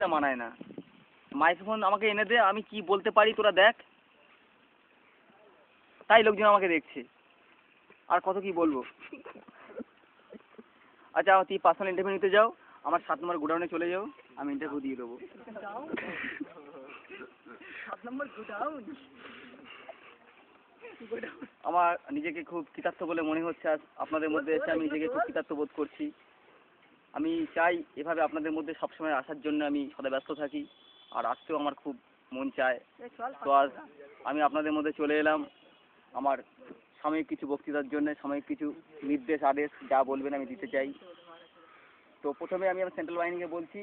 মানায় না। মাইক্রোফোন আমাকে এনে দে, আমি কি বলতে পারি তোরা দেখ। তাই লোকজন আমাকে দেখছে, আর কত কি বলবো। আচ্ছা তুই পার্সোনাল ইন্টারভিউ নিতে যাও, আমার 7 নম্বর গোডাউনে চলে যাও, আমি ইন্টারভিউ দিয়ে দেবো। 7 নম্বর গোডাউন? আমার নিজেকে খুব কৃতার্থ বলে মনে হচ্ছে, আজ আপনাদের মধ্যে এসে আমি নিজেকে খুব কৃতার্থ বোধ করছি। আমি চাই এভাবে আপনাদের মধ্যে সবসময় আসার জন্য আমি সদা ব্যস্ত থাকি, আর আসতেও আমার খুব মন চায়। তো আজ আমি আপনাদের মধ্যে চলে এলাম আমার সাময়িক কিছু বক্তৃতার জন্য, সাময়িক কিছু নির্দেশ আদেশ যা বলবেন আমি দিতে চাই। তো প্রথমে আমি আমার সেন্ট্রাল বাহিনীকে বলছি,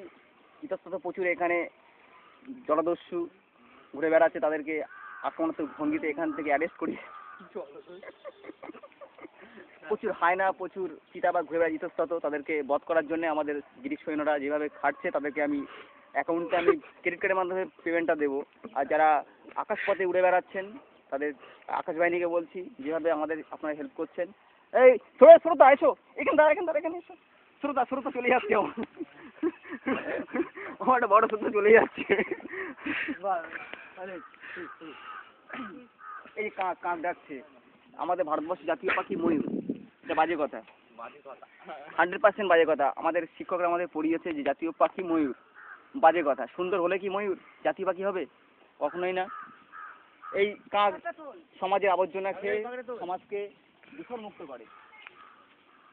ইতস্তত প্রচুর এখানে জলদস্যু ঘুরে বেড়াচ্ছে, তাদেরকে আক্রমণাত্মক ভঙ্গিতে এখান থেকে অ্যারেস্ট করি। প্রচুর হায়না, প্রচুর চিতাবাঘ ঘুরে বেড়াচ্ছে ইতস্তত, তাদেরকে বধ করার জন্য আমাদের ব্রিটিশ সৈন্যরা যেভাবে খাটছে, তাদেরকে আমি অ্যাকাউন্টে আমি ক্রেডিট কার্ডের মাধ্যমে পেমেন্টটা দেবো। আর যারা আকাশপথে উড়ে বেড়াচ্ছেন তাদের আকাশ বাহিনীকে বলছি, যেভাবে আমাদের আপনারা হেল্প করছেন। এই শ্রোতা এসো, এখানে এসো। শ্রোতা চলে যাচ্ছে আমার একটা বড় শ্রোতা চলে যাচ্ছে। এই কাক ডাকছে। আমাদের ভারতবর্ষের জাতীয় পাখি ময়ূর, এটা বাজে কথা, 100% বাজে কথা। আমাদের শিক্ষকরা আমাদের পড়িয়েছে যে জাতীয় পাখি ময়ূর, বাজে কথা। সুন্দর হলে কি ময়ূর জাতীয় পাখি হবে? কখনোই না। এই কাক সমাজের আবর্জনা খেয়ে সমাজকে দূষণমুক্ত করে।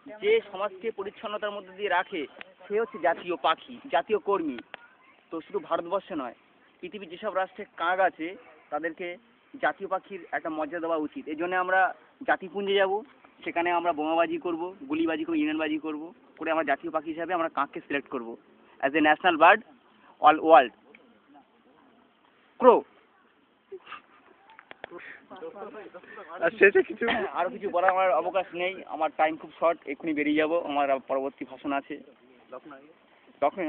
যে সমাজকে পরিচ্ছন্নতার মধ্যে দিয়ে রাখে সে হচ্ছে জাতীয় পাখি, জাতীয় কর্মী। তো শুধু ভারতবর্ষে নয়, পৃথিবীর যেসব রাষ্ট্রে কাক আছে তাদেরকে জাতীয় পাখির একটা মর্যাদা দেওয়া উচিত। এই জন্য আমরা জাতিপুঞ্জে যাব, সেখানে আমরা বোমাবাজি করব, গুলিবাজি করবো, ইউনিয়নবাজি করব, করে আমরা জাতীয় পাখি হিসাবে আমরা কাককে সিলেক্ট করব as a national bird all world. Crow. আরো কিছু বলার আমার অবকাশ নেই, আমার টাইম খুব শর্ট, এক্ষুনি বেরিয়ে যাব, আমার পরবর্তী ভাষণ আছে। তখন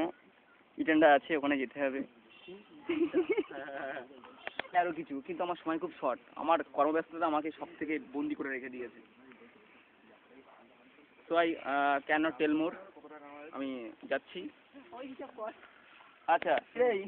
ইটেন্ডা আছে, ওখানে যেতে হবে। আরো কিছু, কিন্তু আমার সময় খুব শর্ট, আমার কর্মব্যস্ততা আমাকে সব থেকে বন্দি করে রেখে দিয়েছে। So I can not tell more, আমি যাচ্ছি। আচ্ছা এই